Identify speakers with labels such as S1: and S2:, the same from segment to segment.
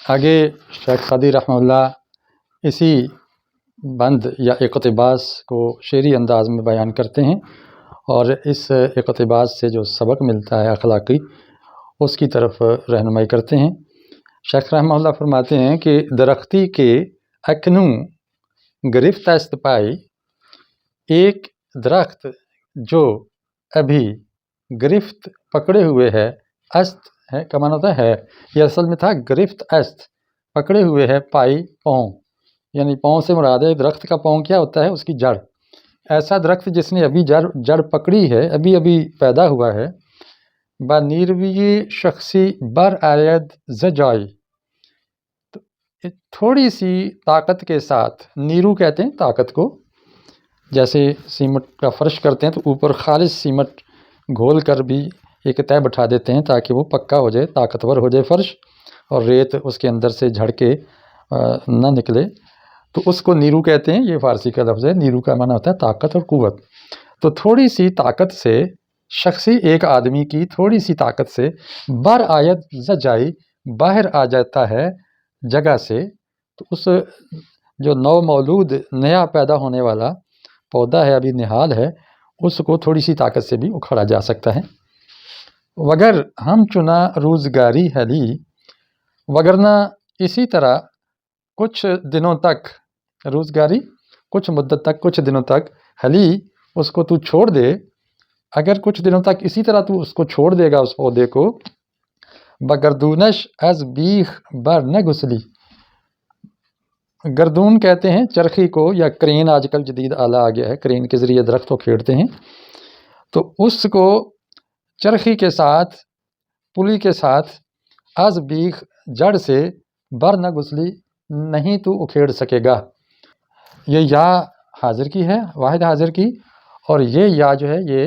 S1: आगे शेख सादी रहमतुल्लाह इसी बंद या इक़्तिबास को शेरी अंदाज़ में बयान करते हैं और इस इक़्तिबास से जो सबक मिलता है अखलाक़ी, उसकी तरफ रहनुमाई करते हैं। शेख रहमतुल्लाह फरमाते हैं कि दरख्ती के अकनू गिरफ्त است पाई, एक दरख्त जो अभी गिरफ्त पकड़े हुए है, अस्त है का माना होता है, ये असल में था गिरफ्त अस्त, पकड़े हुए है, पाई पाँव, यानी पाँव से मुराद है दरख्त का पाँव क्या होता है, उसकी जड़। ऐसा दरख्त जिसने अभी जड़ पकड़ी है, अभी अभी पैदा हुआ है, बानीरवी शख्सी बर आयद जजाई, तो थोड़ी सी ताकत के साथ, नीरू कहते हैं ताकत को, जैसे सीमट का फर्श करते हैं तो ऊपर खालिस सीमट घोल कर भी एक तय बैठा देते हैं ताकि वो पक्का हो जाए, ताकतवर हो जाए फर्श और रेत उसके अंदर से झड़ के ना निकले, तो उसको नीरू कहते हैं। ये फ़ारसी का लफ्ज़ है, नीरू का माना होता है ताकत और क़ुव्वत। तो थोड़ी सी ताकत से, शख्सी एक आदमी की थोड़ी सी ताकत से बर आयत ज़जाई, बाहर आ जाता है जगह से, तो उस जो नौ मौलूद नया पैदा होने वाला पौधा है, अभी निहाल है, उसको थोड़ी सी ताकत से भी उखाड़ा जा सकता है। वगर हम चुना रोज़गारी हली, वगरना इसी तरह कुछ दिनों तक, रोज़गारी कुछ मुद्दत तक, कुछ दिनों तक, हली उसको तू छोड़ दे, अगर कुछ दिनों तक इसी तरह तू उसको छोड़ देगा उस पौधे को, बगरदूनश अज बीख बर न घुसली, गर्दून कहते हैं चरखी को, या क्रेन आजकल जदीद आला आ गया है, क्रेन के ज़रिए दरख्त को खेड़ते हैं, तो उसको चरखी के साथ, पुली के साथ, अज बीख जड़ से, बर न घुसली नहीं तो उखेड़ सकेगा। ये या हाजिर की है, वाहिद हाजिर की, और ये या जो है ये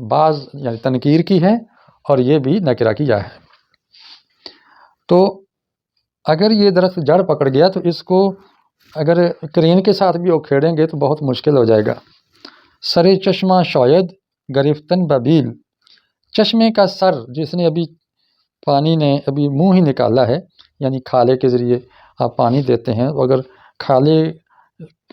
S1: बाज़ यानी तनकीर की है, और ये भी नकिरा की या है। तो अगर ये दरख्त जड़ पकड़ गया तो इसको अगर क्रेन के साथ भी उखेड़ेंगे तो बहुत मुश्किल हो जाएगा। सरे चश्मा शायद गिरफ्तन बबील, चश्मे का सर जिसने अभी पानी ने अभी मुंह ही निकाला है, यानी खाले के ज़रिए आप पानी देते हैं, तो अगर खाले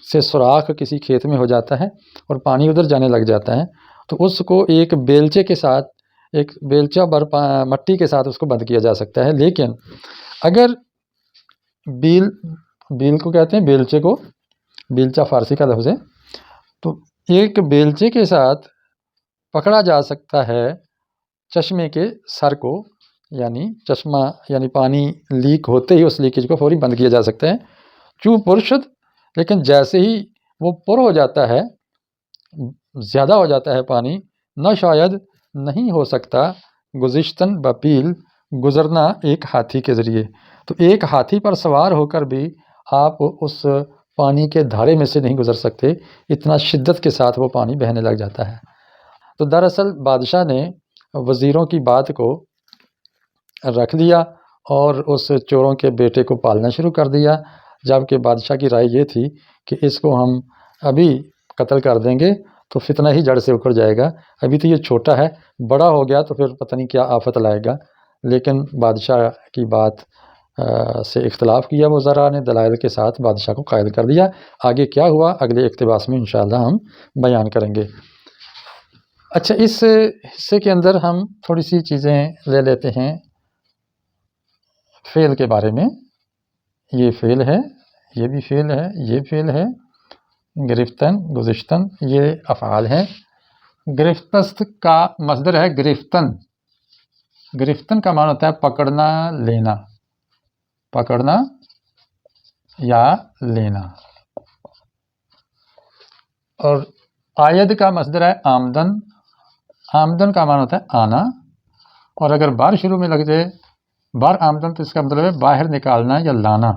S1: से सुराख किसी खेत में हो जाता है और पानी उधर जाने लग जाता है, तो उसको एक बेलचे के साथ, एक बेलचा मट्टी के साथ उसको बंद किया जा सकता है। लेकिन अगर बील को कहते हैं बेलचे को, बेलचा फ़ारसी का लफ्ज़ है, तो एक बेलचे के साथ पकड़ा जा सकता है चश्मे के सर को, यानी चश्मा यानी पानी लीक होते ही उस लीकेज को फौरी बंद किया जा सकता है। चू पुरशद, लेकिन जैसे ही वो पुर हो जाता है, ज़्यादा हो जाता है पानी, न शायद नहीं हो सकता, गुज़िश्तन बपील गुज़रना एक हाथी के ज़रिए, तो एक हाथी पर सवार होकर भी आप उस पानी के धारे में से नहीं गुज़र सकते, इतना शिद्दत के साथ वो पानी बहने लग जाता है। तो दरअसल बादशाह ने वज़ीरों की बात को रख दिया और उस चोरों के बेटे को पालना शुरू कर दिया, जबकि बादशाह की राय ये थी कि इसको हम अभी कत्ल कर देंगे तो फितना ही जड़ से उखड़ जाएगा, अभी तो ये छोटा है, बड़ा हो गया तो फिर पता नहीं क्या आफत लाएगा। लेकिन बादशाह की बात से इख्तलाफ किया वज़रा ने, दलाइल के साथ बादशाह को कायल कर दिया। आगे क्या हुआ अगले इक़्तिबास में इंशाअल्लाह हम बयान करेंगे। अच्छा, इस हिस्से के अंदर हम थोड़ी सी चीज़ें ले लेते हैं फ़ेल के बारे में। ये फ़ेल है, ये भी फ़ेल है, ये फ़ेल है, गिरफ्तन, गुज़िश्तन, ये अफ़आल हैं। गिरफ्तस्त का मस्दर है गिरफ्तन, गिरफ्तन का माना होता है पकड़ना, लेना, पकड़ना या लेना। और आयद का मस्दर है आमदन, आमदन का माना होता है आना, और अगर बार शुरू में लग जाए, बार आमदन, तो इसका मतलब है बाहर निकालना या लाना,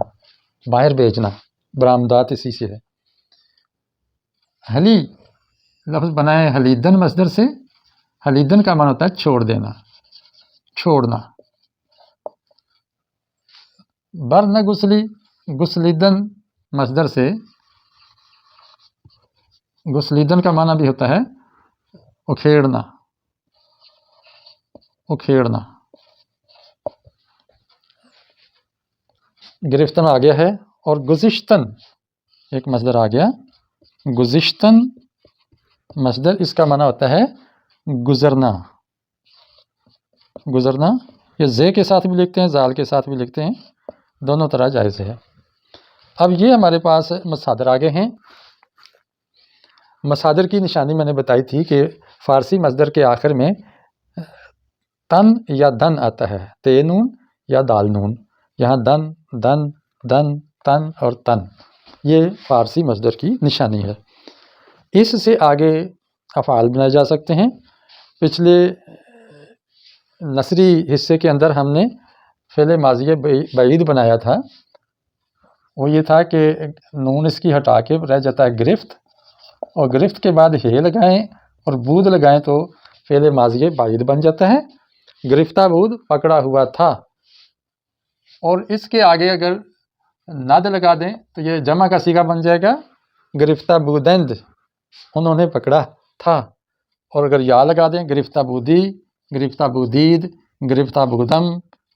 S1: बाहर भेजना, बरामदात इसी से है। हली लफ्ज़ बना है हलीदन मस्दर से, हलीदन का माना होता है छोड़ देना, छोड़ना। बर न गुसली, गुसलीदन मस्दर से, गुसलीदन का माना भी होता है उखेड़ना, उखेड़ना। گرفتن آ گیا ہے، اور گزشتن ایک مصدر آ گیا، گزشتن مصدر، اس کا معنی ہوتا ہے گزرنا، گزرنا۔ یہ زے کے ساتھ بھی لکھتے ہیں، زال کے ساتھ بھی لکھتے ہیں، دونوں طرح جائز ہے۔ اب یہ ہمارے پاس مصادر آگے ہیں۔ مصادر کی نشانی میں نے بتائی تھی کہ فارسی مصدر کے آخر میں تن یا دن آتا ہے، تے نون یا دال نون، یہاں دن، دن، دن، تن اور تن، یہ فارسی مصدر کی نشانی ہے۔ اس سے آگے افعال بنائے جا سکتے ہیں۔ پچھلے نثری حصے کے اندر ہم نے فعل ماضی بعید بنایا تھا، وہ یہ تھا کہ نون اس کی ہٹا کے رہ جاتا ہے گرفت، اور گرفت کے بعد ہے لگائیں اور بود لگائیں تو فعل ماضی بعید بن جاتا ہے۔ گرفتہ بود پکڑا ہوا تھا، اور اس کے آگے اگر ند لگا دیں تو یہ جمع کا صیغہ بن جائے گا، گرفتہ بودند، انہوں نے پکڑا تھا۔ اور اگر یا لگا دیں، گرفتہ بودی، گرفتہ بودید، گرفتہ بودم،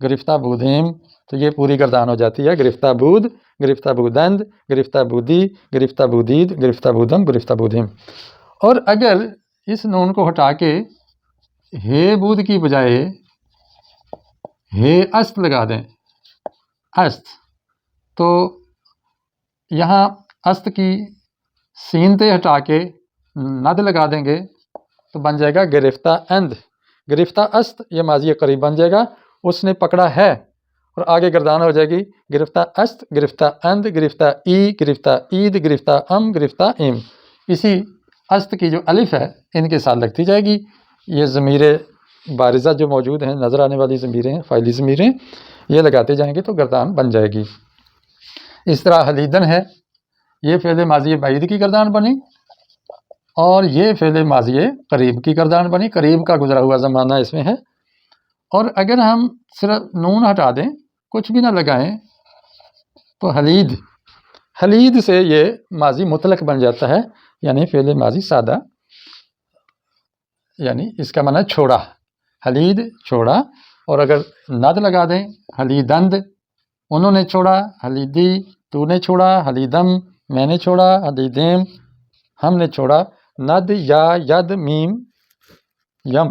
S1: گرفتہ بودیم، تو یہ پوری گردان ہو جاتی ہے، گرفتہ بود، گرفتہ بودند، گرفتہ بودی، گرفتہ بودید، گرفتہ بودم، گرفتہ بودیم۔ اور اگر اس نون کو ہٹا کے ہے بود کی بجائے ہے است لگا دیں، است، تو یہاں است کی سین تے ہٹا کے ند لگا دیں گے تو بن جائے گا گرفتہ اند، گرفتہ است، یہ ماضی قریب بن جائے گا، اس نے پکڑا ہے، اور آگے گردان ہو جائے گی گرفتہ است، گرفتہ اند، گرفتہ ای، گرفتہ عید، گرفتہ ام، گرفتہ ام۔ اسی است کی جو الف ہے ان کے ساتھ لگتی جائے گی۔ یہ ضمیر بارزہ جو موجود ہیں، نظر آنے والی ضمیریں، فاعلی ضمیریں، یہ لگاتے جائیں گے تو گردان بن جائے گی۔ اس طرح حلیدن ہے، یہ فعل ماضی بعید کی گردان بنی، اور یہ فعل ماضی قریب کی گردان بنی، قریب کا گزرا ہوا زمانہ اس میں ہے۔ اور اگر ہم صرف نون ہٹا دیں، کچھ بھی نہ لگائیں، تو حلید، حلید سے یہ ماضی مطلق بن جاتا ہے، یعنی فعل ماضی سادہ، یعنی اس کا معنی چھوڑا، حلید چھوڑا۔ اور اگر ند لگا دیں، حلیدند، انہوں نے چھوڑا، حلیدی، تو نے چھوڑا، حلیدم، میں نے چھوڑا، حلیدیم، ہم نے چھوڑا، ند، یا، ید، میم، یم،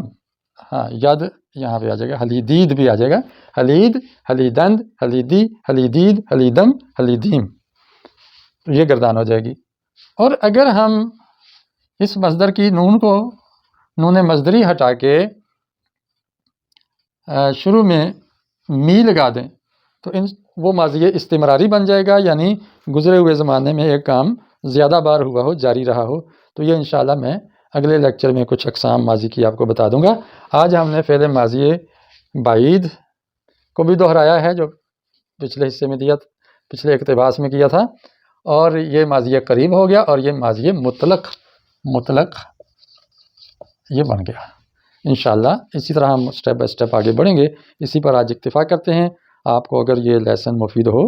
S1: ہاں ید یہاں پہ آ جائے گا، حلیدید بھی آ جائے گا، حلید، حلیدند، حلیدی، حلیدید، حلیدم، حلیدیم، یہ گردان ہو جائے گی۔ اور اگر ہم اس مصدر کی نون کو، نون مصدری ہٹا کے شروع میں می لگا دیں تو وہ ماضی استمراری بن جائے گا، یعنی گزرے ہوئے زمانے میں ایک کام زیادہ بار ہوا ہو، جاری رہا ہو۔ تو یہ انشاءاللہ میں اگلے لیکچر میں کچھ اقسام ماضی کی آپ کو بتا دوں گا۔ آج ہم نے فعل ماضی بعید کو بھی دہرایا ہے جو پچھلے حصے میں دیا، پچھلے اقتباس میں کیا تھا، اور یہ ماضی قریب ہو گیا، اور یہ ماضی مطلق یہ بن گیا۔ انشاءاللہ اسی طرح ہم سٹیپ بائی سٹیپ آگے بڑھیں گے۔ اسی پر آج اکتفا کرتے ہیں۔ آپ کو اگر یہ لیسن مفید ہو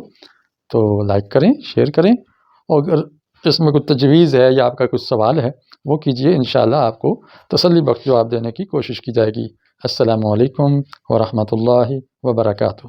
S1: تو لائک کریں، شیئر کریں، اور اگر اس میں کوئی تجویز ہے یا آپ کا کچھ سوال ہے وہ کیجئے، انشاءاللہ آپ کو تسلی بخش جواب دینے کی کوشش کی جائے گی۔ السلام علیکم ورحمۃ اللہ وبرکاتہ۔